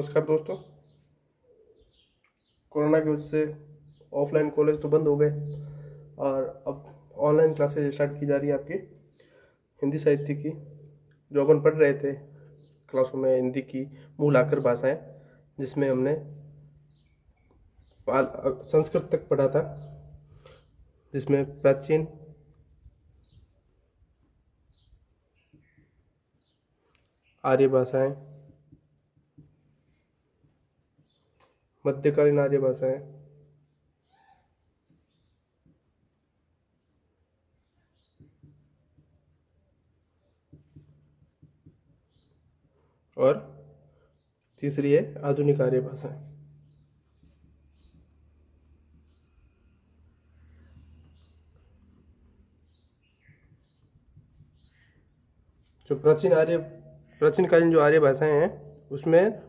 नमस्कार दोस्तों। कोरोना की वजह से ऑफलाइन कॉलेज तो बंद हो गए और अब ऑनलाइन क्लासेज स्टार्ट की जा रही है आपकी हिंदी साहित्य की। जो अपन पढ़ रहे थे क्लासों में हिंदी की मूल आकर भाषाएं, जिसमें हमने संस्कृत तक पढ़ा था, जिसमें प्राचीन, आर्य भाषाएं, मध्यकालीन आर्य भाषाएं और तीसरी है आधुनिक आर्य भाषाएं। जो प्राचीनकालीन जो आर्य भाषाएं हैं उसमें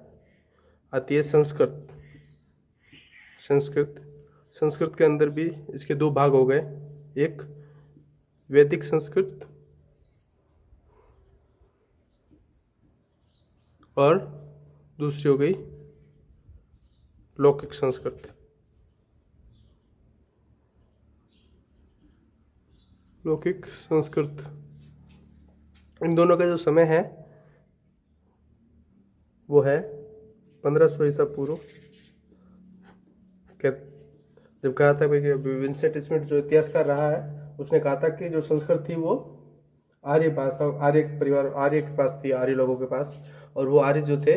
आती है संस्कृत। संस्कृत के अंदर भी इसके दो भाग हो गए, एक वैदिक संस्कृत और दूसरी हो गई लौकिक संस्कृत। लौकिक संस्कृत, इन दोनों का जो समय है वो है 1500 ईसा पूर्व। जब कहा था भाई कि विंसेंट स्मिथ जो इतिहासकार रहा है उसने कहा था कि जो संस्कृत थी वो आर्य भाषा, आर्य परिवार, आर्य के पास थी, आर्य लोगों के पास। और वो आर्य जो थे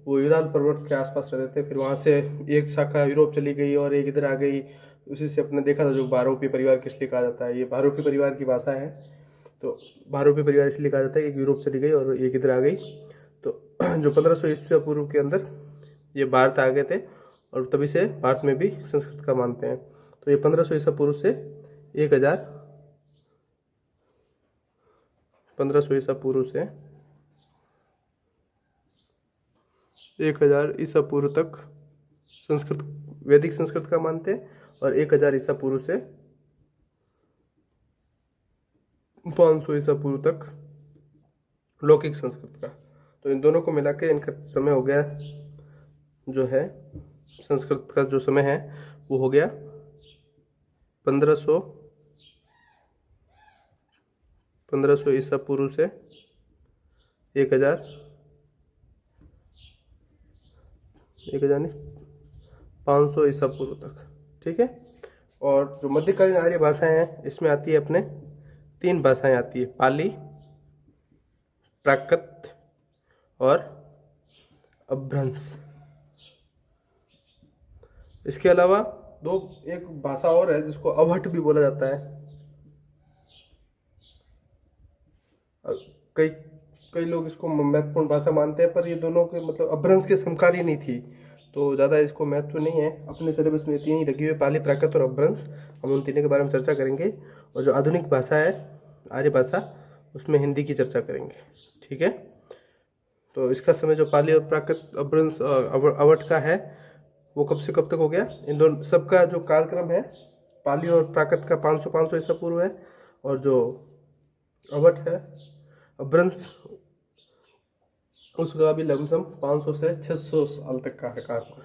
वो यूराल पर्वत के आसपास रहते थे। फिर वहाँ से एक शाखा यूरोप चली गई और एक इधर आ गई। उसी से अपने देखा था जो बारोपी परिवार किस लिए कहा जाता है, ये बारोपी परिवार की भाषा है। तो बारोपी परिवार इसलिए कहा जाता है कि यूरोप चली गई और एक इधर आ गई। तो जो 1500 ईस्वी पूर्व के अंदर ये भारत आ गए थे और तभी से भारत में भी संस्कृत का मानते हैं। तो ये 1500 ईसा पूर्व से 1500 ईसा पूर्व से 1000 ईसा पूर्व तक संस्कृत, वैदिक संस्कृत का मानते हैं, और 1000 ईसा पूर्व से 500 ईसा पूर्व तक लौकिक संस्कृत का। तो इन दोनों को मिला के इनका समय हो गया, जो है संस्कृत का जो समय है वो हो गया 1500 ईसा पूर्व से 1000 नहीं 500 ईसा पूर्व तक। ठीक है। और जो मध्यकालीन आर्य भाषाएं हैं इसमें आती है अपने 3 भाषाएं आती है, पाली, प्राकृत और अपभ्रंश। इसके अलावा एक भाषा और है जिसको अवहट भी बोला जाता है। कई कई लोग इसको महत्वपूर्ण भाषा मानते हैं, पर ये दोनों के मतलब अपभ्रंश के समकालीन नहीं थी, तो ज़्यादा इसको महत्व नहीं है। अपने सिलेबस में 3 ही लगी हुई, पाली, प्राकृत और अपभ्रंश। हम उन तीनों के बारे में चर्चा करेंगे। और जो आधुनिक भाषा है आर्य भाषा, उसमें हिंदी की चर्चा करेंगे। ठीक है। तो इसका समय जो पाली और प्राकृत, अपभ्रंश, अवहट का है वो कब से कब तक हो गया? इन दोनों सबका जो कालक्रम है, पाली और प्राकृत का 500 ईसा पूर्व है, और जो अवहट है, अपभ्रंश, उसका भी लमसम 500 से 600 साल तक का है कालक्रम।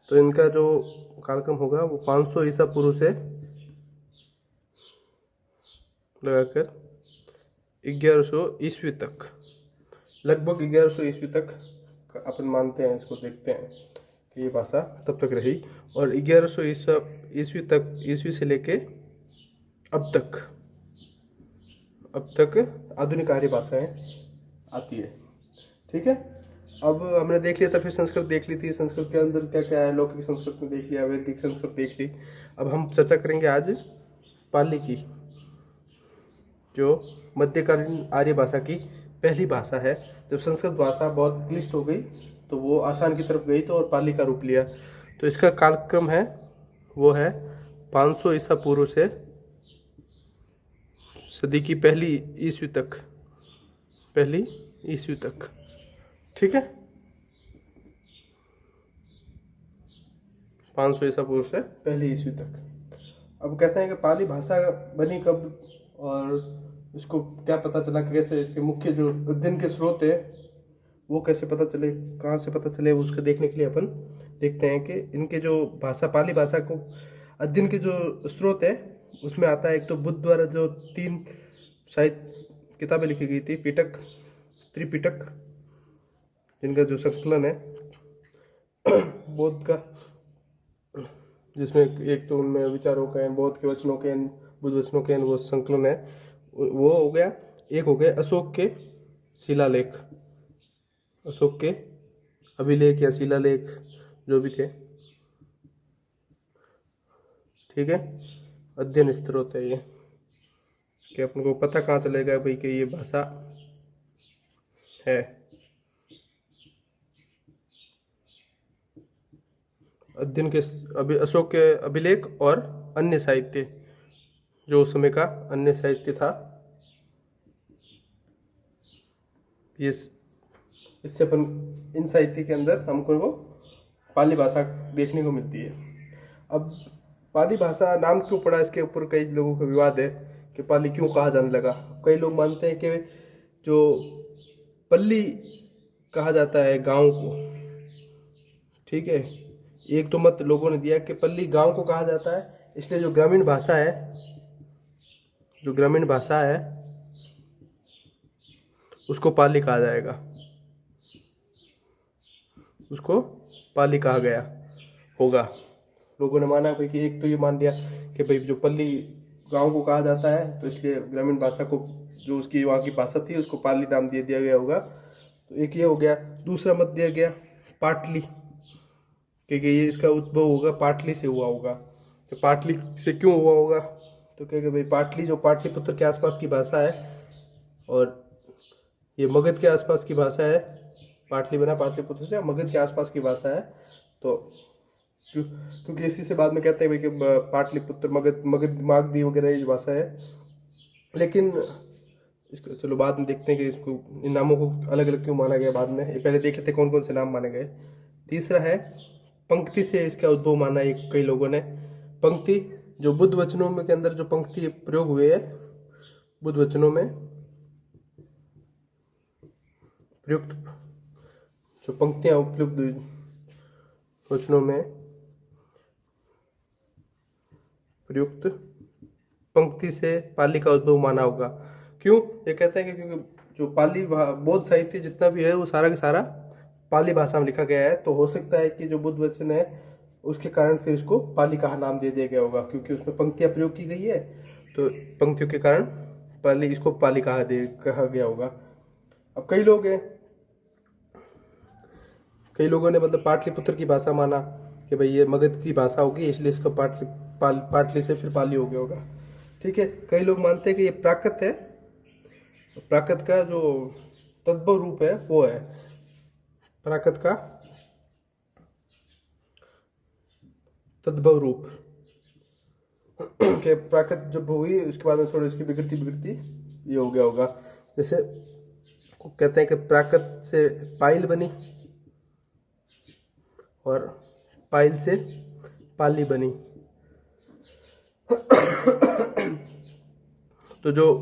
तो इनका जो कालक्रम होगा वो 500 ईसा पूर्व से लगाकर 1100 ईस्वी तक, लगभग 1100 ईस्वी तक अपन मानते हैं, इसको देखते हैं कि ये भाषा तब तक रही। और 1100 ईस्वी तक, ईस्वी से लेके अब तक आधुनिक आर्य भाषाएं आती है। ठीक है। अब हमने देख लिया था, फिर संस्कृत देख ली थी, संस्कृत के अंदर क्या क्या है, लौकिक संस्कृत में देख लिया, वैदिक संस्कृत देख ली। अब हम चर्चा करेंगे आज पाली की, जो मध्यकालीन आर्य भाषा की पहली भाषा है। जब संस्कृत भाषा बहुत क्लिष्ट हो गई तो वो आसान की तरफ गई तो और पाली का रूप लिया। तो इसका कालक्रम है वो है 500 ईसा पूर्व से सदी की पहली ईस्वी तक। ठीक है। 500 ईसा पूर्व से पहली ईस्वी तक। अब कहते हैं कि पाली भाषा बनी कब और इसको क्या पता चला कि कैसे, इसके मुख्य जो अध्ययन के स्रोत है वो कैसे पता चले, कहाँ से पता चले, उसको देखने के लिए अपन देखते हैं कि इनके जो भाषा, पाली भाषा को अध्ययन के जो स्रोत है उसमें आता है। एक तो बुद्ध द्वारा जो 3 शायद किताबें लिखी गई थी, पिटक, त्रिपिटक, जिनका जो संकलन है बौद्ध का, जिसमें एक तो उनमें विचारों का, बौद्ध के वचनों के, बुद्ध वचनों के वो संकलन है, वो हो गया। एक हो गया अशोक के शिलालेख, अशोक के अभिलेख या शिलालेख जो भी थे, ठीक है। अध्ययन स्रोत है ये, कि अपन को पता कहाँ चलेगा भाई कि ये भाषा है। अध्ययन के अशोक के अभिलेख और अन्य साहित्य, जो उस समय का अन्य साहित्य था, ये इससे अपन इन साहित्य के अंदर हमको वो पाली भाषा देखने को मिलती है। अब पाली भाषा नाम क्यों पड़ा, इसके ऊपर कई लोगों का विवाद है कि पाली क्यों कहा जाने लगा। कई लोग मानते हैं कि जो पल्ली कहा जाता है गांव को, ठीक है। एक तो मत लोगों ने दिया कि पल्ली गांव को कहा जाता है, इसलिए जो ग्रामीण भाषा है, जो ग्रामीण भाषा है उसको पाली कहा जाएगा, उसको पाली कहा गया होगा। लोगों ने माना भाई कि एक तो ये मान लिया कि भाई जो पल्ली गांव को कहा जाता है तो इसलिए ग्रामीण भाषा को, जो उसकी वहाँ की भाषा थी, उसको पाली नाम दे दिया गया होगा। तो एक ये हो गया। दूसरा मत दिया गया पाटली, क्योंकि ये इसका उद्भव होगा पाटली से हुआ होगा। तो पाटली से क्यों हुआ होगा, तो कहेंगे भाई पाटली जो पाटलिपुत्र के आसपास की भाषा है और ये मगध के आसपास की भाषा है। पाटली बना पाटलिपुत्र से, मगध के आसपास की भाषा है। तो क्योंकि इसी से बाद में कहते हैं भाई कि पाटलिपुत्र, मगध मागधी वगैरह ये भाषा है। लेकिन इसको चलो बाद में देखते हैं कि इसको, इन नामों को अलग अलग क्यों माना गया बाद में। पहले देख लेते हैं कौन कौन से नाम माने गए। तीसरा है पंक्ति से इसका उद्भव माना है कई लोगों ने। पंक्ति जो बुद्ध वचनों में के अंदर जो पंक्ति प्रयोग हुए है, बुद्ध वचनों में प्रयुक्त जो पंक्तियां उपयुक्त वचनों में प्रयुक्त पंक्ति से पाली का उद्भव माना होगा। क्यों ये कहते हैं कि क्योंकि जो पाली बौद्ध साहित्य जितना भी है वो सारा का सारा पाली भाषा में लिखा गया है। तो हो सकता है कि जो बुद्ध वचन है उसके कारण फिर इसको पाली का नाम दे दिया गया होगा, क्योंकि उसमें पंक्तियां प्रयोग की गई है। तो पंक्तियों के कारण पाली, इसको पाली कहा गया होगा। अब कई लोग हैं, कई लोगों ने मतलब पाटलिपुत्र की भाषा माना कि भाई ये मगध की भाषा होगी, इसलिए इसका पाटली से फिर पाली हो गया होगा, ठीक है। कई लोग मानते हैं कि ये प्राकृत है, प्राकृत का जो तद्भव रूप है वो है, प्राकृत का तद्भव रूप के प्राकृत जब हुई उसके बाद में थोड़ी इसकी बिगड़ती ये हो गया होगा। जैसे कहते हैं कि प्राकृत से पाइल बनी और पाइल से पाली बनी। तो जो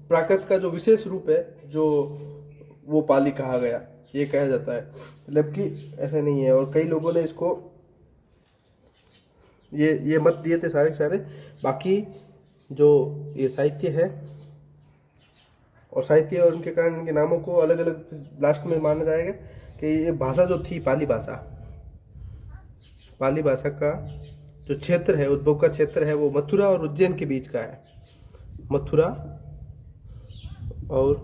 प्राकृत का जो विशेष रूप है जो वो पाली कहा गया, ये कहा जाता है, मतलब कि ऐसा नहीं है। और कई लोगों ने इसको ये मत दिए थे सारे के सारे। बाकी जो ये साहित्य है और साहित्य और उनके कारण इनके नामों को अलग अलग लास्ट में माना जाएगा कि ये भाषा जो थी पाली भाषा, पाली भाषा का जो क्षेत्र है, उद्भव का क्षेत्र है, वो मथुरा और उज्जैन के बीच का है। मथुरा और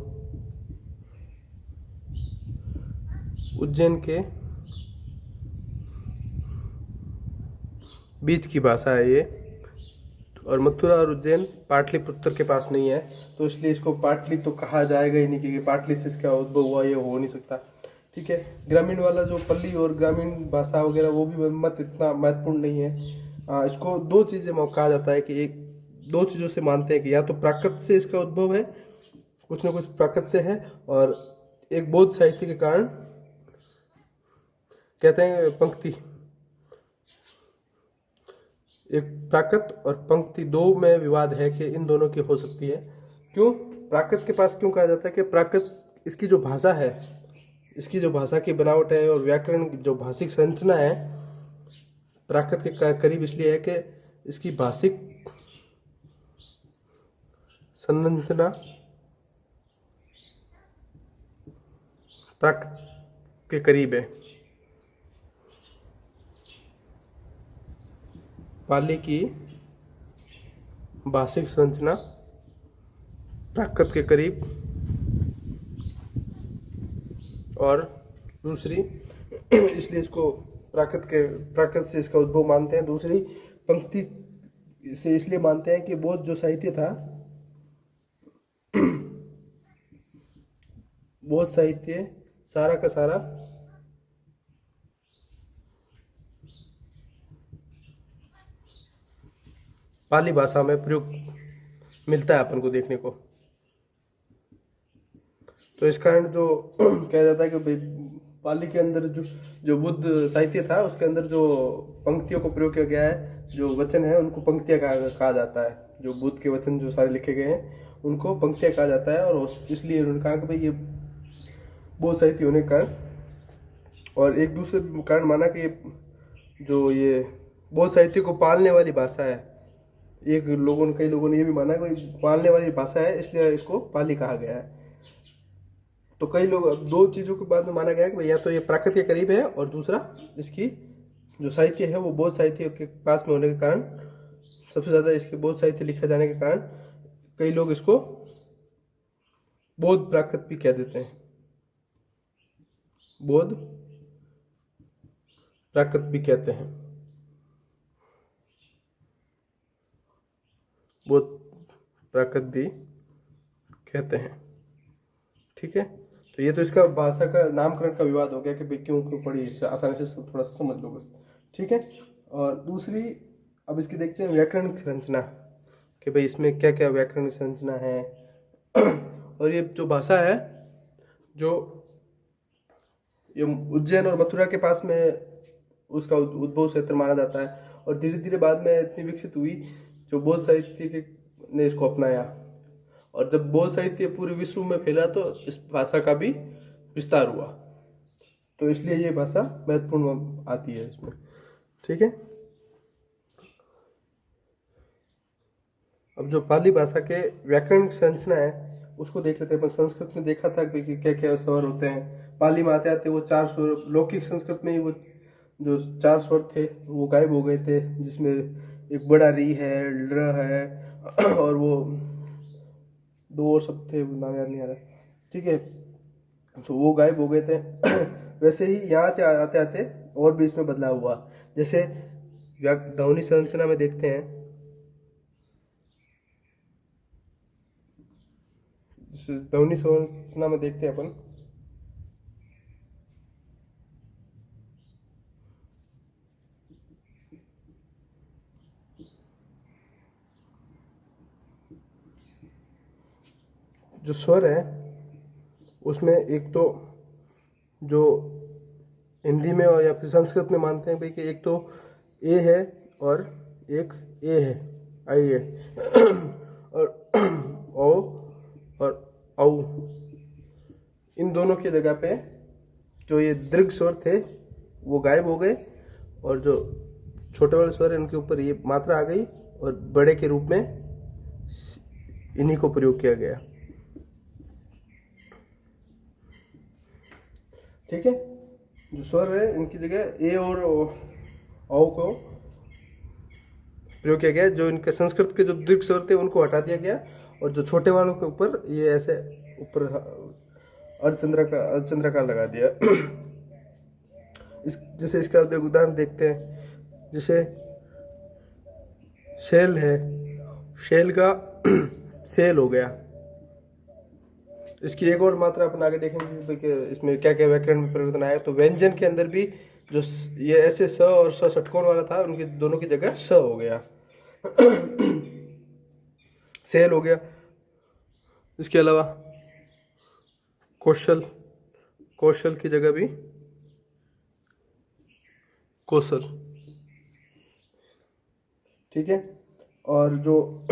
उज्जैन के बीच की भाषा है ये। और मथुरा और उज्जैन पाटलिपुत्र के पास नहीं है, तो इसलिए इसको पाटली तो कहा जाएगा ही नहीं, क्योंकि पाटली से इसका उद्भव हुआ ये हो नहीं सकता, ठीक है। ग्रामीण वाला जो पल्ली और ग्रामीण भाषा वगैरह वो भी मत इतना महत्वपूर्ण नहीं है। इसको दो चीज़ें कहा जाता है कि एक दो चीज़ों से मानते हैं कि या तो प्राकृत से इसका उद्भव है, कुछ ना कुछ प्राकृत से है, और एक बौद्ध साहित्य के कारण कहते हैं पंक्ति, एक प्राकृत और पंक्ति दो में विवाद है कि इन दोनों की हो सकती है। क्यों प्राकृत के पास क्यों कहा जाता है कि प्राकृत इसकी जो भाषा है इसकी जो भाषा की बनावट है और व्याकरण की जो भाषिक संरचना है प्राकृत के करीब इसलिए है कि इसकी भाषिक संरचना प्राकृत के करीब है। पाली की भाषिक संरचना प्राकृत के करीब, और दूसरी इसलिए इसको प्राकृत से इसका उद्भव मानते हैं। दूसरी पंक्ति से इसलिए मानते हैं कि बौद्ध जो साहित्य था, बौद्ध साहित्य सारा का सारा पाली भाषा में प्रयोग मिलता है अपन को देखने को। तो इस कारण जो कहा जाता है कि भाई पाली के अंदर जो बुद्ध साहित्य था उसके अंदर जो पंक्तियों को प्रयोग किया गया है, जो वचन है उनको पंक्तियाँ कहा जाता है। जो बुद्ध के वचन जो सारे लिखे गए हैं उनको पंक्तियाँ कहा जाता है। और इसलिए उन्होंने कहा कि भाई ये बौद्ध साहित्य होने के कारण, और एक दूसरे कारण माना कि जो ये बौद्ध साहित्य को पालने वाली भाषा है। कई लोगों ने ये भी माना कि पालने वाली भाषा है, इसलिए इसको पाली कहा गया है। तो कई लोग, दो चीज़ों के बाद में माना गया कि या तो ये प्राकृत के करीब है, और दूसरा इसकी जो साहित्य है वो बौद्ध साहित्य के पास में होने के कारण, सबसे ज़्यादा इसके बौद्ध साहित्य लिखा जाने के कारण कई लोग इसको बौद्ध प्राकृत भी कह देते हैं। बौद्ध प्राकृत भी कहते हैं, बौद्ध प्राकृत भी कहते हैं। ठीक है, तो ये तो इसका भाषा का नामकरण का विवाद हो गया कि भाई क्यों पड़ी, इससे आसानी से थोड़ा सा समझ लो बस। ठीक है, और दूसरी अब इसकी देखते हैं व्याकरण संरचना, कि भाई इसमें क्या क्या व्याकरण संरचना है। और ये जो भाषा है, जो ये उज्जैन और मथुरा के पास में उसका उद्भव क्षेत्र माना जाता है, और धीरे धीरे बाद में इतनी विकसित हुई जो बौद्ध साहित्य ने इसको अपनाया। और जब बौद्ध साहित्य पूरे विश्व में फैला तो इस भाषा का भी विस्तार हुआ। तो इसलिए ये भाषा महत्वपूर्ण आती है इसमें। ठीक है, अब जो पाली भाषा के व्याकरण संरचना है उसको देख लेते हैं। अपन संस्कृत में देखा था कि क्या क्या स्वर होते हैं। पाली में आते आते वो 4 स्वर, लौकिक संस्कृत में ही वो जो 4 स्वर थे वो गायब हो गए थे, जिसमें एक बड़ा री है, ल्र है, और वो 2 और शब्द थे, नाम याद नहीं आ रहा। ठीक है, तो वो गायब हो गए थे। वैसे ही यहाँ आते आते और भी इसमें बदलाव हुआ। जैसे ध्वनि संरचना में देखते हैं, ध्वनि संरचना में देखते हैं अपन, जो स्वर है उसमें एक तो जो हिंदी में और या फिर संस्कृत में मानते हैं भाई कि एक तो ए है और एक ए है, आई है, और ओ और औ, इन दोनों की जगह पे जो ये दीर्घ स्वर थे वो गायब हो गए, और जो छोटे वाले स्वर है उनके ऊपर ये मात्रा आ गई, और बड़े के रूप में इन्हीं को प्रयोग किया गया। ठीक है, जो स्वर है इनकी जगह ए और औ को प्रयोग किया गया। जो इनके संस्कृत के जो दीर्घ स्वर थे उनको हटा दिया गया, और जो छोटे वालों के ऊपर ये ऐसे ऊपर अर्धचंद्राकार लगा दिया। जैसे इसका उदाहरण देखते हैं, जैसे शैल है, शैल का सेल हो गया। इसकी एक और मात्रा अपन आगे देखेंगे कि इसमें क्या क्या व्याकरण में परिवर्तन आया। तो व्यंजन के अंदर भी जो ये ऐसे स और स षटकोण वाला था, उनके दोनों की जगह स हो गया, सेल हो गया। इसके अलावा कौशल की जगह भी कौशल। ठीक है, और जो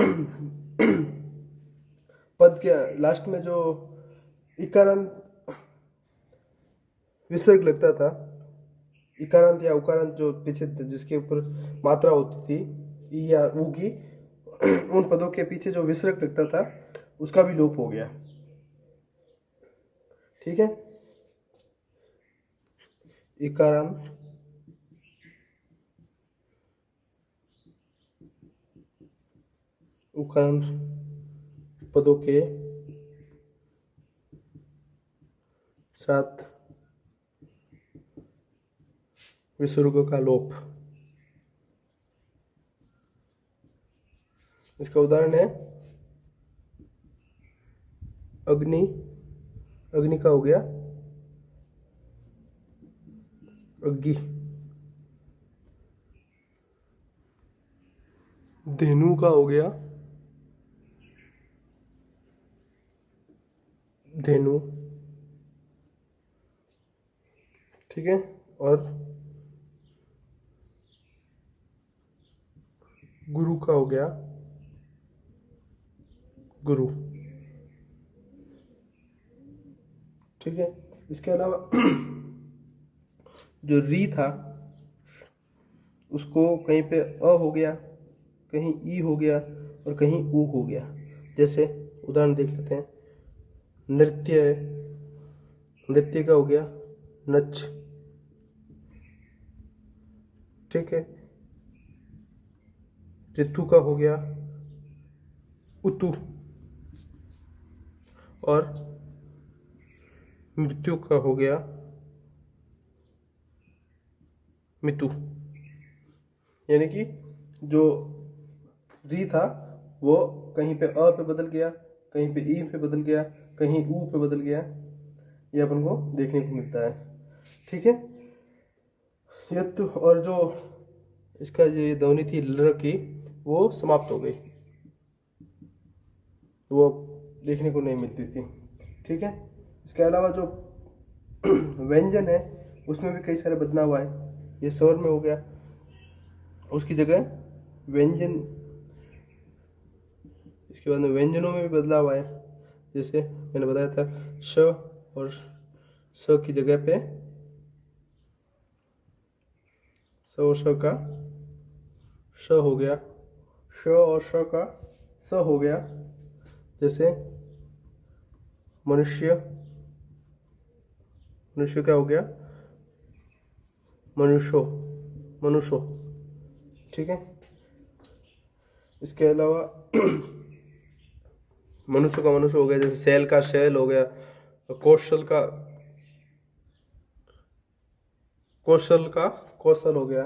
पद के लास्ट में जो इकारांत विसर्ग लगता था, इकारांत या उकारांत जो पीछे जिसके ऊपर मात्रा होती थी ई या ऊ की, उन पदों के पीछे जो विसर्ग लगता था उसका भी लोप हो गया। ठीक है, इकारांत उकारांत पदों के साथ विसर्ग का लोप। इसका उदाहरण है अग्नि, अग्नि का हो गया अग्गी, धेनु का हो गया धेनु। ठीक है, और गुरु का हो गया गुरु। ठीक है, इसके अलावा जो री था उसको कहीं पे अ हो गया, कहीं ई हो गया और कहीं ऊ हो गया। जैसे उदाहरण देख लेते हैं, नृत्य है, नृत्य का हो गया नच। ठीक है, ऋतु का हो गया उतु, और मृत्यु का हो गया मितु। यानी कि जो री था वो कहीं पे अ पे बदल गया, कहीं पे ई पे बदल गया, कहीं ऊ पे बदल गया, ये अपन को देखने को मिलता है। ठीक है, यत्तु, और जो इसका ये ध्वनि थी ल की वो समाप्त हो गई, वो देखने को नहीं मिलती थी। ठीक है, इसके अलावा जो व्यंजन है उसमें भी कई सारे बदलाव आए। ये स्वर में हो गया, उसकी जगह व्यंजन, इसके बाद में व्यंजनों में भी बदलाव आए। जैसे मैंने बताया था श और स की जगह पे स और श का श हो गया, श और श का स हो गया। जैसे मनुष्य, मनुष्य क्या हो गया मनुष्यो, मनुष्यो। ठीक है, इसके अलावा मनुष्य का मनुष्य हो गया, जैसे शैल का शैल हो गया, कौशल का कौशल का कौशल हो गया,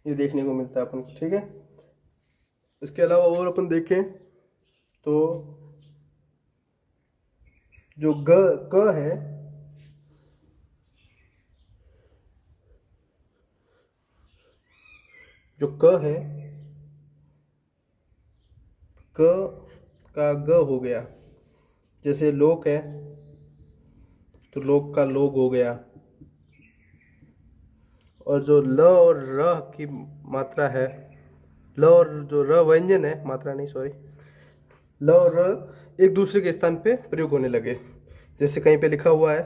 ये देखने को मिलता है अपन को। ठीक है, इसके अलावा और अपन देखें तो जो ग क है, जो क है, क का ग हो गया। जैसे लोक है तो लोक का लोग हो गया, और जो ल और र की मात्रा है, ल और जो र व्यंजन है, मात्रा नहीं सॉरी, ल और र एक दूसरे के स्थान पे प्रयोग होने लगे। जैसे कहीं पे लिखा हुआ है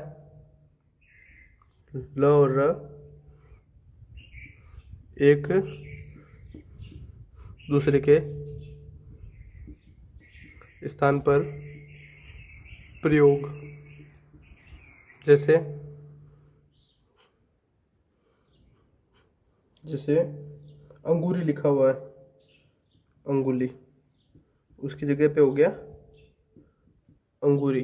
ल और र एक दूसरे के स्थान पर प्रयोग। जैसे जैसे अंगूरी लिखा हुआ है, अंगुली, उसकी जगह पे हो गया अंगूरी।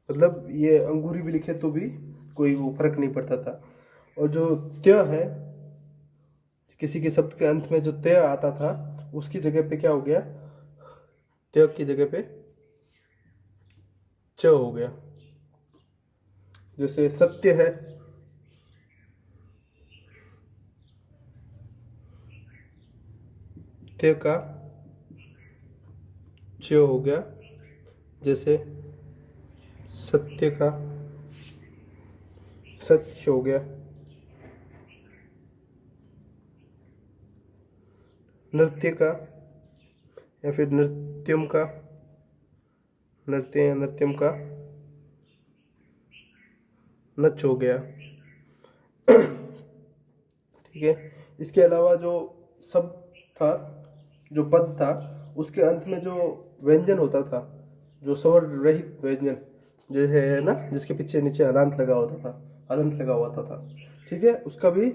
मतलब ये अंगूरी भी लिखे तो भी कोई वो फर्क नहीं पड़ता था। और जो त्य है, किसी के शब्द के अंत में जो त्य आता था उसकी जगह पे क्या हो गया, त्य की जगह पे च हो गया। जैसे सत्य है, त्य का च हो गया। जैसे सत्य का सच हो गया। नृत्य का या फिर नृत्यम का, नृत्य या नृत्यम का नच हो गया। ठीक है। इसके अलावा जो शब्द था, जो पद था, उसके अंत में जो व्यंजन होता था, जो स्वर रहित व्यंजन जो है ना, जिसके पीछे नीचे हलांत लगा होता था, हलंत लगा होता था, ठीक है, उसका भी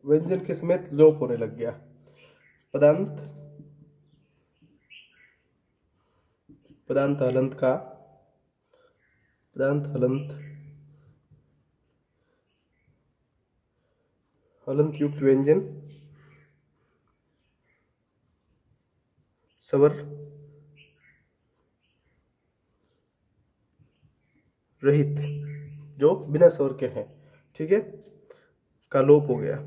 व्यंजन के समेत लोप होने लग गया। पदांत, पदांत हलंत का, पदांत हलंत, हलंत युक्त व्यंजन स्वर रहित, जो बिना स्वर के हैं, ठीक है, का लोप हो गया।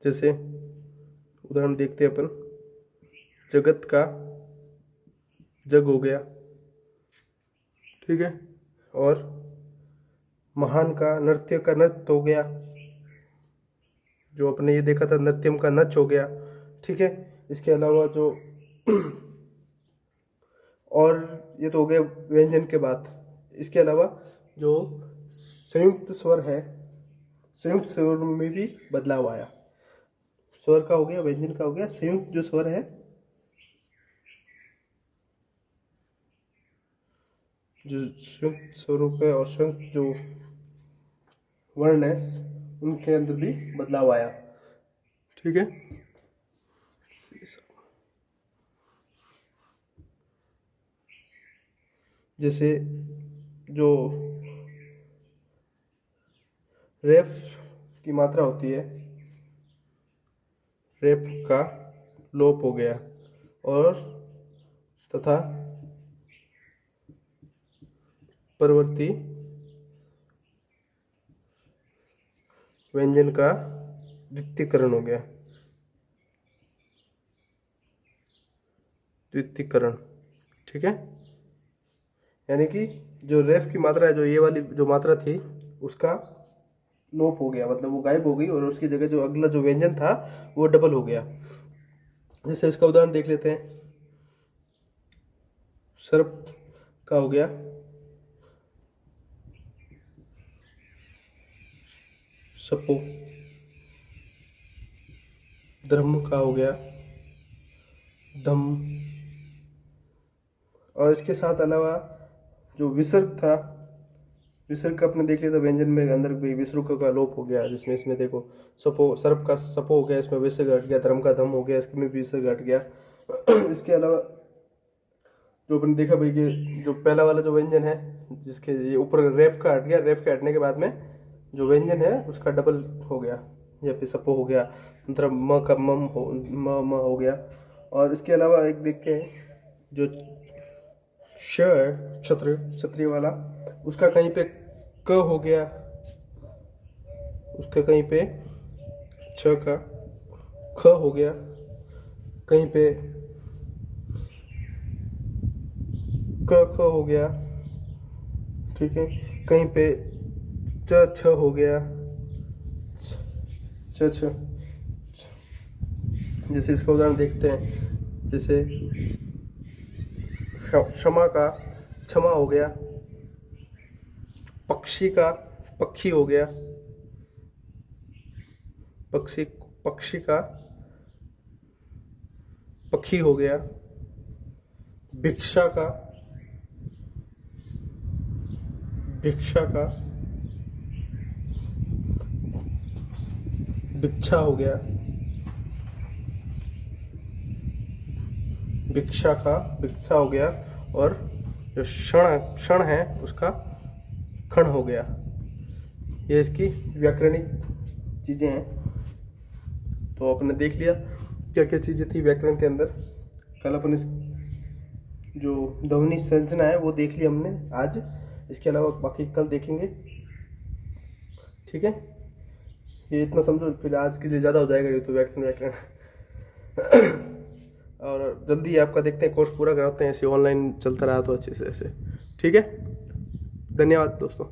जैसे उदाहरण देखते हैं अपन, जगत का जग हो गया, ठीक है, और महान का नृत्य का नृत्य हो गया, जो अपने ये देखा था नृत्यम का नच हो गया, ठीक है। इसके अलावा जो और ये तो हो गया व्यंजन के बाद। इसके अलावा जो संयुक्त स्वर है, संयुक्त स्वर में भी बदलाव आया। स्वर का हो गया, व्यंजन का हो गया, संयुक्त जो स्वर है, जो संयुक्त स्वरूप है और संयुक्त जो वर्ण है, उनके अंदर भी बदलाव आया, ठीक है। जैसे जो रेफ की मात्रा होती है, रेफ का लोप हो गया, और तथा परवर्ती व्यंजन का द्वितीयकरण हो गया, द्वितीयकरण, ठीक है। यानी कि जो रेफ की मात्रा है, जो ये वाली जो मात्रा थी, उसका लोप हो गया, मतलब वो गायब हो गई, और उसकी जगह जो अगला जो व्यंजन था वो डबल हो गया। जैसे इसका उदाहरण देख लेते हैं। सर्प का हो गया सपो, धर्म का हो गया धम, और इसके साथ अलावा जो विसर्ग था, विसर्ग का अपने देख लिया था, व्यंजन में अंदर भी विसर्ग का लोप हो गया, जिसमें इसमें देखो सपो, सर्प का सपो हो गया, इसमें विसर्ग हट गया, धर्म का धम हो गया, इसमें भी विसर्ग हट गया। इसके अलावा जो अपने देखा भाई कि जो पहला वाला जो व्यंजन है, जिसके ये ऊपर रेफ का हट गया, रेफ के हटने के बाद में जो व्यंजन है उसका डबल हो गया, या फिर सपो हो गया, मतलब म का मम हो, म हो गया। और इसके अलावा एक देखते हैं जो श है, क्षत्र, क्षत्रिय वाला, उसका कहीं पे क हो गया, उसका कहीं पे छ का ख हो गया, कहीं पे क ख हो गया, ठीक है, कहीं पे च छ हो गया, च छ। जैसे इसका उदाहरण देखते हैं, जैसे क्षमा का क्षमा हो गया, पक्षी का पक्षी हो गया, पक्षी पक्षी का पक्षी हो गया, भिक्षा का भिक्षा का भिक्षा हो गया, भिक्षा का भिक्षा हो गया, और जो क्षण क्षण है उसका क्षण हो गया। ये इसकी व्याकरणिक चीज़ें हैं। तो आपने देख लिया क्या क्या चीज़ें थी व्याकरण के अंदर। कल अपन इस जो ध्वनि संरचना है वो देख ली हमने आज, इसके अलावा बाकी कल देखेंगे, ठीक है। ये इतना समझो, फिर आज के लिए ज़्यादा हो जाएगा ये तो व्याकरण। और जल्दी आपका देखते हैं, कोर्स पूरा कराते हैं, ऐसे ऑनलाइन चलता रहा तो अच्छे से ऐसे, ठीक है। धन्यवाद दोस्तों।